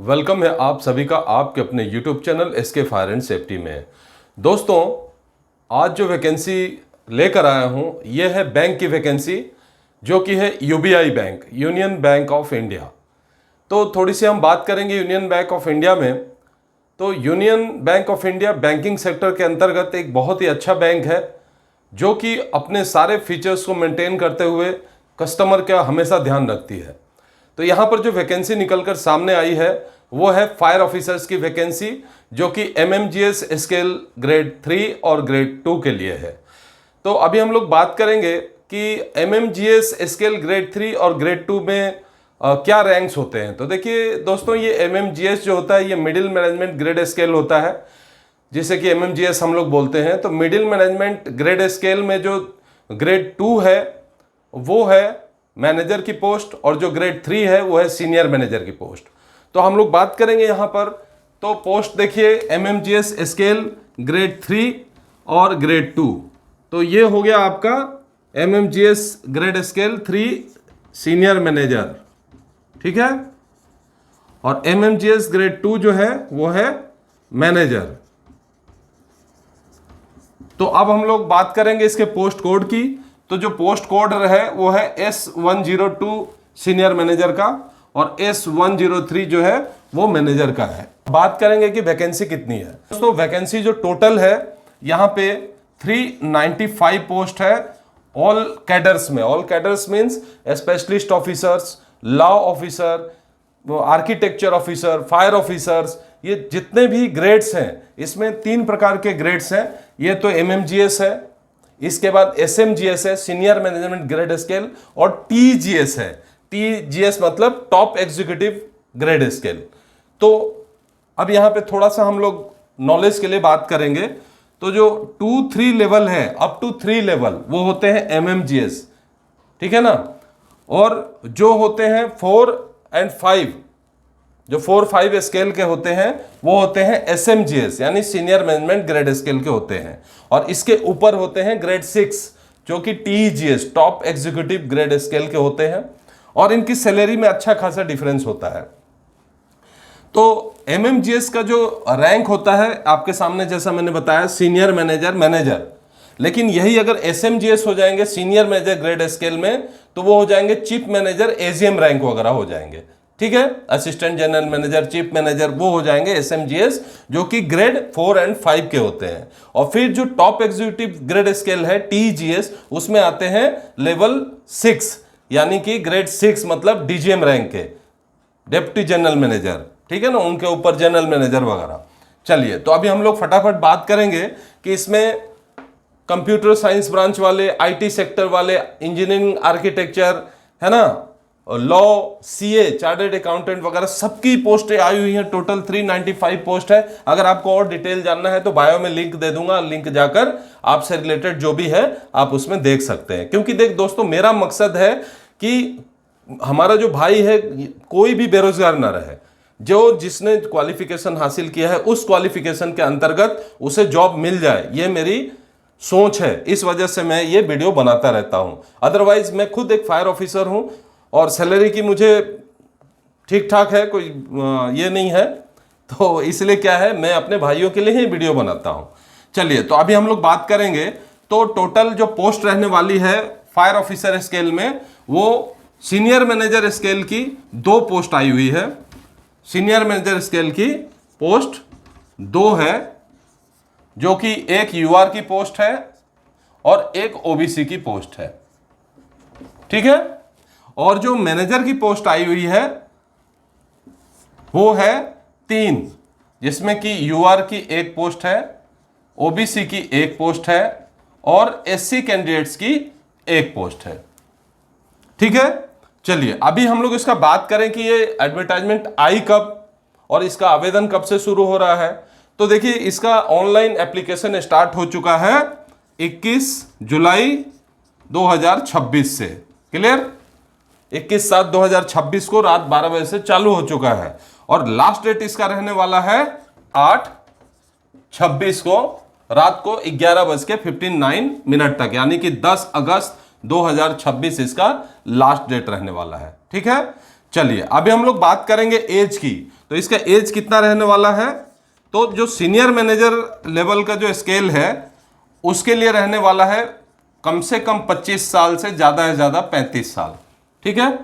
Welcome है आप सभी का आपके अपने YouTube channel SK fire and safety में। दोस्तों, आज जो वैकेंसी लेकर आया हूं यह है बैंक की वैकेंसी, जो कि है UBI bank, union bank of India. तो थोड़ी सी हम बात करेंगे यूनियन बैंक ऑफ इंडिया में। तो union bank of India banking sector के अंतर्गत एक बहुत ही अच्छा बैंक है, जो कि अपने सारे फीचर्स को मेंटेन करते हुए कस्टमर का हमेशा ध्यान रखती है। तो यहाँ पर जो वैकेंसी निकलकर सामने आई है वो है फायर ऑफिसर्स की वैकेंसी, जो कि एमएमजीएस स्केल ग्रेड 3 और ग्रेड 2 के लिए है। तो अभी हम लोग बात करेंगे कि एमएमजीएस स्केल ग्रेड 3 और ग्रेड 2 में क्या रैंक्स होते हैं। तो देखिए दोस्तों, ये एमएमजीएस जो होता है ये मिडिल मैनेजमेंट ग्रेड स्केल होता है, जिसे कि एमएमजीएस हम लोग बोलते हैं। तो मिडिल मैनेजमेंट ग्रेड स्केल में जो ग्रेड 2 है वो है मैनेजर की पोस्ट, और जो ग्रेड 3 है वो है सीनियर मैनेजर की पोस्ट। तो हम लोग बात करेंगे यहाँ पर। तो पोस्ट देखिए, एमएमजीएस स्केल ग्रेड 3 और ग्रेड 2। तो ये हो गया आपका एमएमजीएस ग्रेड स्केल 3 सीनियर मैनेजर, ठीक है। और एमएमजीएस ग्रेड 2 जो है वो है मैनेजर। तो अब हम लोग बात करेंगे इसके पोस्ट कोड की। तो जो पोस्ट कोड है वो है S102 सीनियर मैनेजर का, और S103 जो है वो मैनेजर का है। बात करेंगे कि वैकेंसी कितनी है। दोस्तों, वैकेंसी जो टोटल है यहाँ पे 395 पोस्ट है ऑल कैडर्स में। All cadres means specialist officers, law officer, architecture officer, fire officers, ये जितने भी ग्रेड्स हैं इसमें 3 प्रकार के ग्रेड्स हैं। ये तो एमएमजीएस है, इसके बाद एसएमजीएस है, सीनियर मैनेजमेंट ग्रेड स्केल, और टीजीएस है। टीजीएस मतलब टॉप एग्जीक्यूटिव ग्रेड स्केल। तो अब यहां पे थोड़ा सा हम लोग नॉलेज के लिए बात करेंगे। तो जो 2-3 लेवल है, अप टू 3 लेवल, वो होते हैं एमएमजीएस, ठीक है ना। और जो होते हैं 4 और 5, जो 4-5 स्केल के होते हैं वो होते हैं एसएमजीएस, यानी सीनियर मैनेजमेंट ग्रेड स्केल के होते हैं। और इसके ऊपर होते हैं ग्रेड 6, जो कि TGS, top executive grade scale के होते हैं। और इनकी सैलरी में अच्छा खासा डिफरेंस होता है। तो एमएमजीएस का जो रैंक होता है आपके सामने, जैसा मैंने बताया, सीनियर मैनेजर, मैनेजर। लेकिन यही अगर एसएमजीएस हो जाएंगे सीनियर मैनेजर ग्रेड स्केल में, तो वो हो जाएंगे चीफ मैनेजर, एजीएम रैंक वगैरह हो जाएंगे, ठीक है। Assistant general manager, chief manager, वो हो जाएंगे एसएमजीएस, जो कि ग्रेड 4 और 5 के होते हैं। और फिर जो टॉप एग्जीक्यूटिव ग्रेड स्केल है टीजीएस, उसमें आते हैं लेवल 6, यानी कि ग्रेड 6 मतलब डीजीएम रैंक के, डिप्टी जनरल मैनेजर, ठीक है ना, उनके ऊपर जनरल मैनेजर वगैरह। चलिए, तो अभी हम लोग फटाफट बात करेंगे कि इसमें कंप्यूटर साइंस ब्रांच वाले, आईटी सेक्टर वाले, इंजीनियरिंग, आर्किटेक्चर, है ना, लॉ, सीए, चार्टर्ड अकाउंटेंट वगैरह सबकी पोस्टें आई हुई हैं। टोटल 395 पोस्ट है। अगर आपको और डिटेल जानना है तो बायो में लिंक दे दूंगा, लिंक जाकर आपसे रिलेटेड जो भी है आप उसमें देख सकते हैं। क्योंकि देख दोस्तों, मेरा मकसद है कि हमारा जो भाई है कोई भी बेरोजगार ना रहे। जो जिसने क्वालिफिकेशन हासिल किया है उस क्वालिफिकेशन के अंतर्गत उसे जॉब मिल जाए, ये मेरी सोच है। इस वजह से मैं ये वीडियो बनाता रहता हूं। अदरवाइज मैं खुद एक फायर ऑफिसर हूं और सैलरी की मुझे ठीक ठाक है, कोई ये नहीं है। तो इसलिए क्या है, मैं अपने भाइयों के लिए ही वीडियो बनाता हूं। चलिए, तो अभी हम लोग बात करेंगे। तो टोटल जो पोस्ट रहने वाली है फायर ऑफिसर स्केल में, वो सीनियर मैनेजर स्केल की 2 पोस्ट आई हुई है। सीनियर मैनेजर स्केल की पोस्ट 2 है, जो कि एक यूआर की पोस्ट है और एक ओबीसी की पोस्ट है, ठीक है। और जो मैनेजर की पोस्ट आई हुई है वो है 3, जिसमें कि यूआर की 1 पोस्ट है, ओबीसी की 1 पोस्ट है, और एससी कैंडिडेट्स की 1 पोस्ट है, ठीक है। चलिए, अभी हम लोग इसका बात करें कि ये एडवर्टाइजमेंट आई कब और इसका आवेदन कब से शुरू हो रहा है। तो देखिए, इसका ऑनलाइन एप्लीकेशन स्टार्ट हो चुका है 21 जुलाई 2026 से। क्लियर? 21/7/2026 को रात 12 बजे से चालू हो चुका है, और लास्ट डेट इसका रहने वाला है 8/26 को रात को 11:59 तक, यानी कि 10 अगस्त 2026 इसका लास्ट डेट रहने वाला है, ठीक है। चलिए अभी हम लोग बात करेंगे एज की। तो इसका एज कितना रहने वाला है, तो जो सीनियर मैनेजर लेवल का जो स्केल है उसके लिए रहने वाला है कम से कम 25 साल से ज्यादा है ज्यादा 35 साल, ठीक है।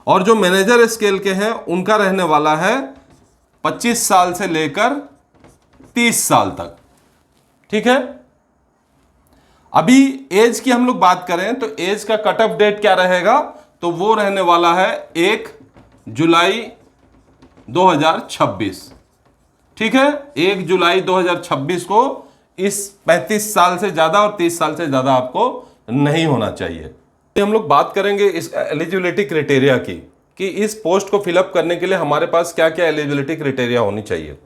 और जो मैनेजर स्केल के हैं उनका रहने वाला है 25 साल से लेकर 30 साल तक, ठीक है। अभी एज की हम लोग बात करें तो एज का कट ऑफ डेट क्या रहेगा, तो वो रहने वाला है 1 जुलाई 2026, ठीक है। 1 जुलाई 2026 को इस 35 साल से ज्यादा और 30 साल से ज्यादा आपको नहीं होना चाहिए। हम लोग बात करेंगे इस एलिजिबिलिटी क्राइटेरिया की कि इस पोस्ट को फिलअप करने के लिए हमारे पास क्या क्या एलिजिबिलिटी क्राइटेरिया होनी चाहिए।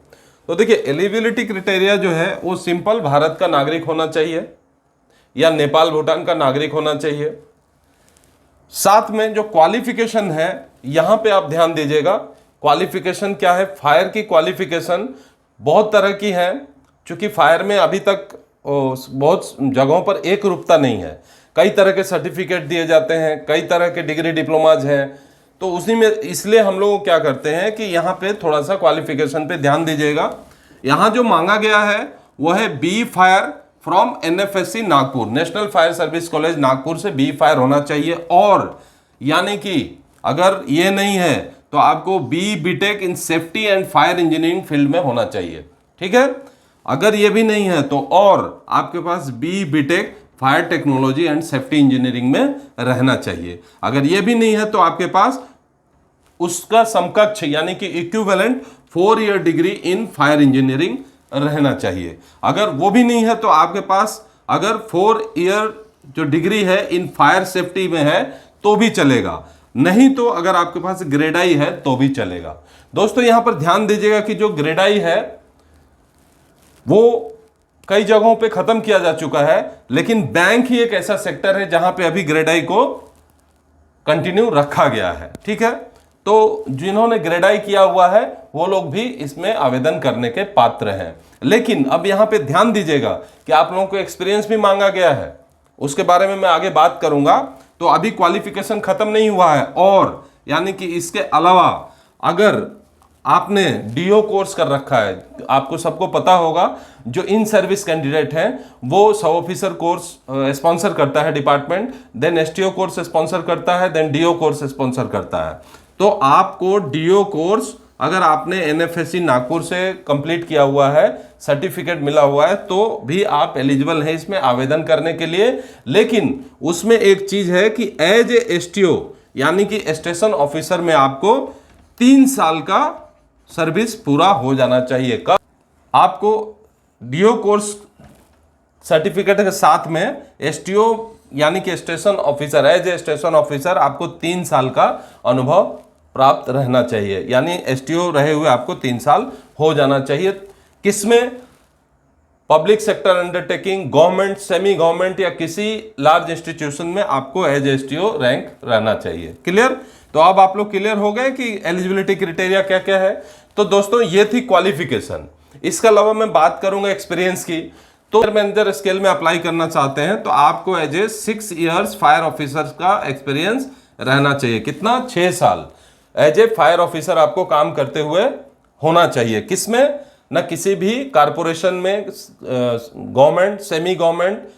तो देखिए एलिजिबिलिटी क्राइटेरिया जो है वो सिंपल भारत का नागरिक होना चाहिए या नेपाल भूटान का नागरिक होना चाहिए। साथ में जो क्वालिफिकेशन है यहां पे आप ध्यान दीजिएगा, क्वालिफिकेशन क्या है, फायर की क्वालिफिकेशन बहुत तरह की है, क्योंकि फायर में अभी तक बहुत जगहों पर एक रूपता नहीं है, कई तरह के सर्टिफिकेट दिए जाते हैं, कई तरह के डिग्री डिप्लोमाज हैं। तो उसी में इसलिए हम लोग क्या करते हैं कि यहाँ पे थोड़ा सा क्वालिफिकेशन पे ध्यान दीजिएगा। यहाँ जो मांगा गया है वो है B fire from NFSC Nagpur, National Fire Service College Nagpur से बी फायर होना चाहिए। और यानी कि अगर ये नहीं है तो आपको B BTech in safety and fire engineering field में होना चाहिए, ठीक है। अगर ये भी नहीं है तो और आपके पास B BTech fire technology and safety engineering में रहना चाहिए। अगर ये भी नहीं है तो आपके पास उसका समकक्ष यानी कि equivalent 4 year degree in fire engineering रहना चाहिए। अगर वो भी नहीं है तो आपके पास अगर 4 ईयर जो डिग्री है इन फायर सेफ्टी में है तो भी चलेगा, नहीं तो अगर आपके पास ग्रेड आई है तो भी चलेगा। दोस्तों यहां पर ध्यान दीजिएगा कि जो ग्रेड आई है वो कई जगहों पे खत्म किया जा चुका है, लेकिन बैंक ही एक ऐसा सेक्टर है जहां पे अभी ग्रेड आई को कंटिन्यू रखा गया है, ठीक है। तो जिन्होंने ग्रेड आई किया हुआ है वो लोग भी इसमें आवेदन करने के पात्र हैं। लेकिन अब यहां पे ध्यान दीजिएगा कि आप लोगों को एक्सपीरियंस भी मांगा गया है, उसके बारे में मैं आगे बात करूंगा। तो अभी क्वालिफिकेशन खत्म नहीं हुआ है, और यानी कि इसके अलावा अगर आपने डीओ कोर्स कर रखा है, आपको सबको पता होगा जो इन सर्विस कैंडिडेट हैं वो सब ऑफिसर कोर्स स्पॉन्सर करता है department, then STO course sponsor करता है, देन डीओ कोर्स स्पॉन्सर करता है। तो आपको डीओ कोर्स अगर आपने एनएफएससी नागपुर से कंप्लीट किया हुआ है, सर्टिफिकेट मिला हुआ है, तो भी आप एलिजिबल हैं इसमें आवेदन करने के लिए। लेकिन उसमें एक चीज है कि एज ए एसटीओ यानी कि स्टेशन ऑफिसर में आपको 3 साल का सर्विस पूरा हो जाना चाहिए। कब आपको डीओ कोर्स सर्टिफिकेट के साथ में एसटीओ यानी कि station officer, as a station officer आपको 3 साल का अनुभव प्राप्त रहना चाहिए, यानी एसटीओ रहे हुए आपको 3 साल हो जाना चाहिए। किसमें? Public sector undertaking, government, semi government या किसी लार्ज इंस्टीट्यूशन में आपको एज एसटीओ रैंक रहना चाहिए। क्लियर? तो अब आप लोग क्लियर हो गए कि एलिजिबिलिटी क्राइटेरिया क्या क्या है। तो दोस्तों ये थी क्वालिफिकेशन। इसके अलावा मैं बात करूंगा एक्सपीरियंस की। तो मैनेजर स्केल में अप्लाई करना चाहते हैं तो आपको as a 6 years fire officer का एक्सपीरियंस रहना चाहिए। कितना? 6 साल एज ए फायर ऑफिसर आपको काम करते हुए होना चाहिए। किसमें? न किसी भी कारपोरेशन में, गवर्नमेंट, सेमी गवर्नमेंट,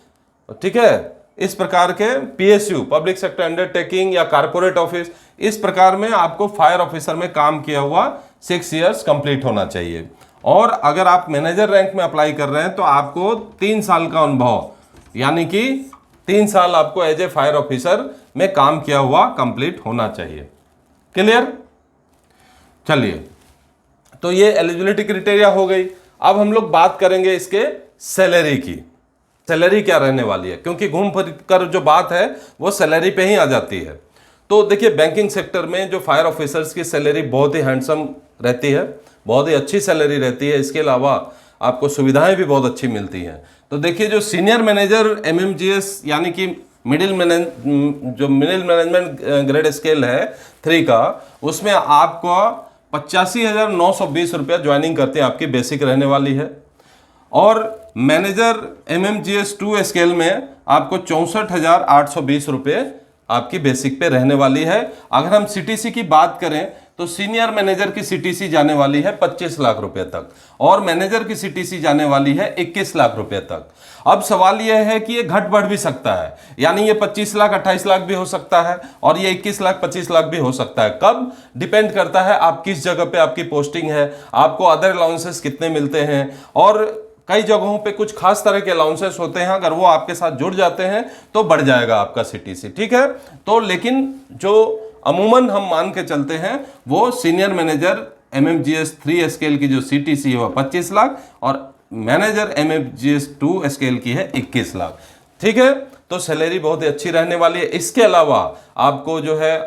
ठीक है, इस प्रकार के पीएसयू, पब्लिक सेक्टर अंडरटेकिंग या कारपोरेट ऑफिस, इस प्रकार में आपको फायर ऑफिसर में काम किया हुआ 6 इयर्स कंप्लीट होना चाहिए। और अगर आप मैनेजर रैंक में अप्लाई कर रहे हैं तो आपको 3 साल का अनुभव, यानी कि 3 साल आपको एज ए फायर ऑफिसर में काम किया हुआ कंप्लीट होना चाहिए। क्लियर? चलिए, तो ये एलिजिबिलिटी क्राइटेरिया हो गई। अब हम लोग बात करेंगे इसके सैलरी की। सैलरी क्या रहने वाली है, क्योंकि घूम फिर कर जो बात है वो सैलरी पे ही आ जाती है। तो देखिए बैंकिंग सेक्टर में जो फायर ऑफिसर्स की सैलरी बहुत ही हैंडसम रहती है, बहुत ही अच्छी सैलरी रहती है। इसके अलावा आपको सुविधाएं भी बहुत अच्छी मिलती हैं। तो देखिए जो सीनियर मैनेजर एमएमजीएस यानी कि मिडिल मैनेजमेंट ग्रेड स्केल है 3 का, उसमें आपको 85,920 रुपया ज्वाइनिंग करते हैं आपकी बेसिक रहने वाली है। और मैनेजर एमएमजीएस 2 स्केल में आपको 64,820 रुपये आपकी बेसिक पे रहने वाली है। अगर हम सीटीसी की बात करें तो सीनियर मैनेजर की सीटीसी जाने वाली है 25 लाख रुपए तक और मैनेजर की सीटीसी जाने वाली है 21 लाख रुपए तक। अब सवाल यह है कि ये घट बढ़ भी सकता है, यानी ये 25 लाख 28 लाख भी हो सकता है और ये 21 लाख 25 लाख भी हो सकता है। कब? डिपेंड करता है आप किस जगह पे आपकी पोस्टिंग है, आपको अदर अलाउंसेस कितने मिलते हैं, और कई जगहों पे कुछ खास तरह के अलाउंसेस होते हैं, अगर वो आपके साथ जुड़ जाते हैं तो बढ़ जाएगा आपका सीटीसी। ठीक है, तो लेकिन जो अमूमन हम मान के चलते हैं वो सीनियर मैनेजर MMGS 3 स्केल की जो सीटीसी है वो 25 लाख और मैनेजर MMGS 2 स्केल की है 21 लाख। ठीक है, तो सैलरी बहुत ही अच्छी रहने वाली है। इसके अलावा आपको जो है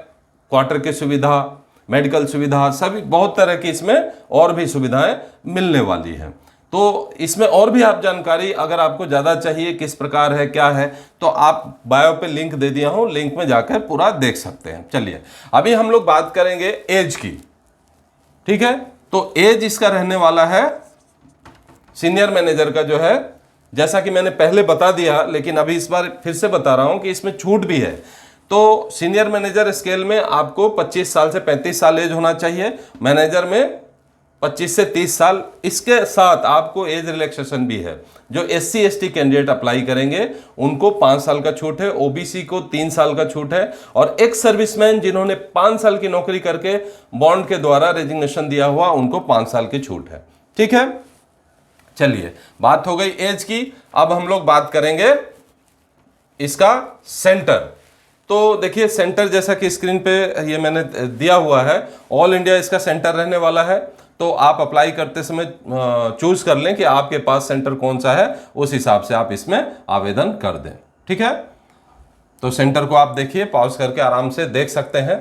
क्वार्टर की सुविधा, मेडिकल सुविधा, सभी बहुत तरह की इसमें और भी सुविधाएं मिलने वाली हैं। तो इसमें और भी आप जानकारी अगर आपको ज़्यादा चाहिए किस प्रकार है क्या है, तो आप बायो पे लिंक दे दिया हूं, लिंक में जाकर पूरा देख सकते हैं। चलिए अभी हम लोग बात करेंगे एज की। ठीक है, तो एज इसका रहने वाला है सीनियर मैनेजर का जो है, जैसा कि मैंने पहले बता दिया लेकिन अभी इस बार फिर से बता रहा हूं कि इसमें छूट भी है। तो सीनियर मैनेजर स्केल में आपको 25 साल से 35 साल एज होना चाहिए, मैनेजर में 25 से 30 साल। इसके साथ आपको एज रिलैक्सेशन भी है। जो SC ST कैंडिडेट अप्लाई करेंगे उनको 5 साल का छूट है, OBC को 3 साल का छूट है, और एक्स सर्विसमैन जिन्होंने 5 साल की नौकरी करके बॉन्ड के द्वारा रेजिग्नेशन दिया हुआ उनको 5 साल की छूट है। ठीक है, चलिए बात हो गई एज की। अब हम लोग बात करेंगे इसका सेंटर। तो देखिए सेंटर जैसा कि स्क्रीन पे ये मैंने दिया हुआ है, ऑल इंडिया इसका सेंटर रहने वाला है। तो आप अप्लाई करते समय चूज कर लें कि आपके पास सेंटर कौन सा है, उस हिसाब से आप इसमें आवेदन कर दें। ठीक है, तो सेंटर को आप देखिए, पॉज करके आराम से देख सकते हैं।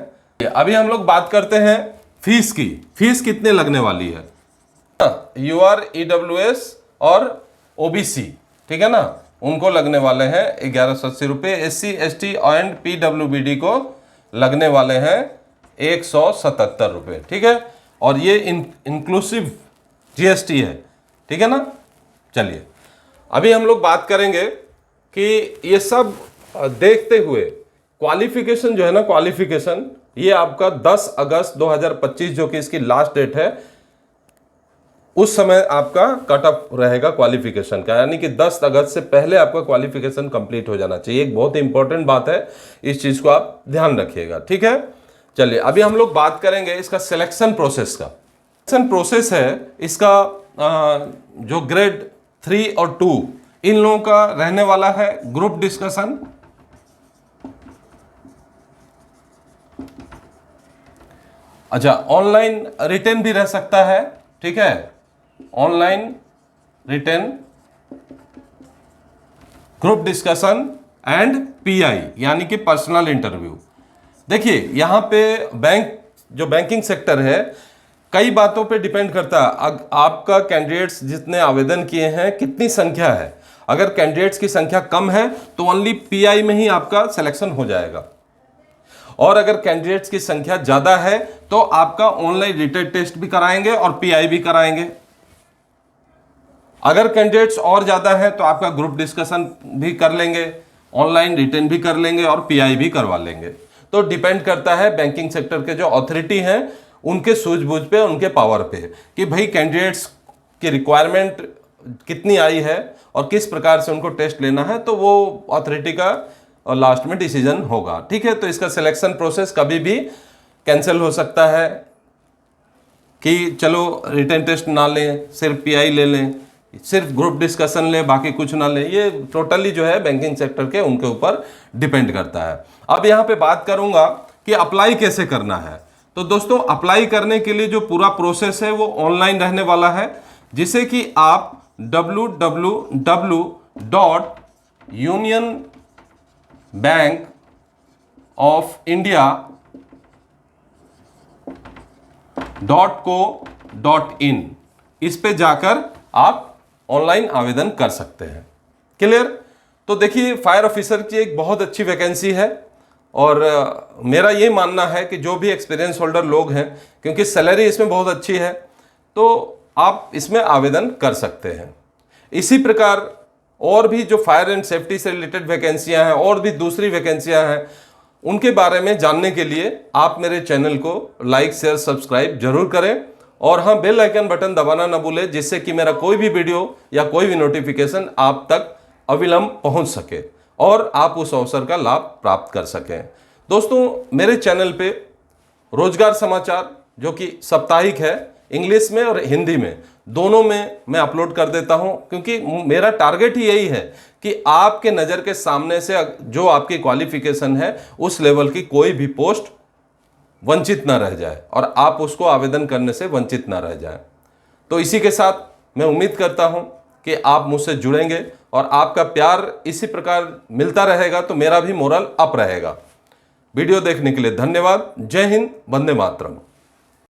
अभी हम लोग बात करते हैं फीस की। फीस कितने लगने वाली है? UR EWS और OBC, ठीक है ना, उनको लगने वाले हैं 1180 रुपये। SC ST एंड PWBD को लगने वाले हैं 177 रुपये। ठीक है, और ये इंक्लूसिव GST है। ठीक है ना। चलिए अभी हम लोग बात करेंगे कि ये सब देखते हुए क्वालिफिकेशन जो है ना, क्वालिफिकेशन ये आपका 10 अगस्त 2025 जो कि इसकी लास्ट डेट है, उस समय आपका कट ऑफ रहेगा क्वालिफिकेशन का, यानी कि 10 अगस्त से पहले आपका क्वालिफिकेशन कंप्लीट हो जाना चाहिए। एक बहुत ही इंपॉर्टेंट बात है, इस चीज को आप ध्यान रखिएगा। ठीक है, चलिए अभी हम लोग बात करेंगे इसका सिलेक्शन प्रोसेस का। सिलेक्शन प्रोसेस है इसका जो ग्रेड 3 और 2 इन लोगों का रहने वाला है ग्रुप डिस्कशन। अच्छा, ऑनलाइन रिटेन भी रह सकता है। ठीक है, online written, group discussion and PI यानी कि पर्सनल इंटरव्यू। देखिए यहां पे जो बैंकिंग सेक्टर है कई बातों पे डिपेंड करता है। आपका कैंडिडेट्स जितने आवेदन किए हैं कितनी संख्या है, अगर कैंडिडेट्स की संख्या कम है तो ओनली PI में ही आपका सिलेक्शन हो जाएगा, और अगर कैंडिडेट्स की संख्या ज्यादा है तो आपका ऑनलाइन रिटेन टेस्ट भी कराएंगे और PI भी कराएंगे। अगर कैंडिडेट्स और ज्यादा है तो आपका ग्रुप डिस्कशन भी कर लेंगे, ऑनलाइन रिटेन भी कर लेंगे और PI भी करवा लेंगे। तो डिपेंड करता है बैंकिंग सेक्टर के जो अथॉरिटी हैं उनके सूझबूझ पे, उनके पावर पे, कि भाई कैंडिडेट्स की रिक्वायरमेंट कितनी आई है और किस प्रकार से उनको टेस्ट लेना है, तो वो अथॉरिटी का लास्ट में डिसीजन होगा। ठीक है, तो इसका सिलेक्शन प्रोसेस कभी भी कैंसिल हो सकता है कि चलो रिटन टेस्ट ना लें, सिर्फ PI ले लें, सिर्फ ग्रुप डिस्कशन ले, बाकी कुछ ना ले। ये टोटली जो है बैंकिंग सेक्टर के उनके ऊपर डिपेंड करता है। अब यहाँ पे बात करूंगा कि अप्लाई कैसे करना है। तो दोस्तों अप्लाई करने के लिए जो पूरा प्रोसेस है वो ऑनलाइन रहने वाला है, जिसे कि आप www.unionbankofindia.co.in इस पे जाकर आप ऑनलाइन आवेदन कर सकते हैं। क्लियर। तो देखिए फायर ऑफिसर की एक बहुत अच्छी वैकेंसी है, और मेरा ये मानना है कि जो भी एक्सपीरियंस होल्डर लोग हैं, क्योंकि सैलरी इसमें बहुत अच्छी है, तो आप इसमें आवेदन कर सकते हैं। इसी प्रकार और भी जो फायर एंड सेफ्टी से रिलेटेड वैकेंसियां हैं और भी दूसरी वैकेंसियां हैं, उनके बारे में जानने के लिए आप मेरे चैनल को लाइक शेयर सब्सक्राइब जरूर करें और हाँ, बेल आइकन बटन दबाना ना भूलें, जिससे कि मेरा कोई भी वीडियो या कोई भी नोटिफिकेशन आप तक अविलंब पहुंच सके और आप उस अवसर का लाभ प्राप्त कर सकें। दोस्तों, मेरे चैनल पे रोजगार समाचार जो कि साप्ताहिक है, इंग्लिश में और हिंदी में दोनों में मैं अपलोड कर देता हूं, क्योंकि मेरा टारगेट ही यही है कि आपके नज़र के सामने से जो आपकी क्वालिफिकेशन है उस लेवल की कोई भी पोस्ट वंचित ना रह जाए और आप उसको आवेदन करने से वंचित ना रह जाए। तो इसी के साथ मैं उम्मीद करता हूं कि आप मुझसे जुड़ेंगे और आपका प्यार इसी प्रकार मिलता रहेगा तो मेरा भी मोरल अप रहेगा। वीडियो देखने के लिए धन्यवाद। जय हिंद, वंदे मातरम।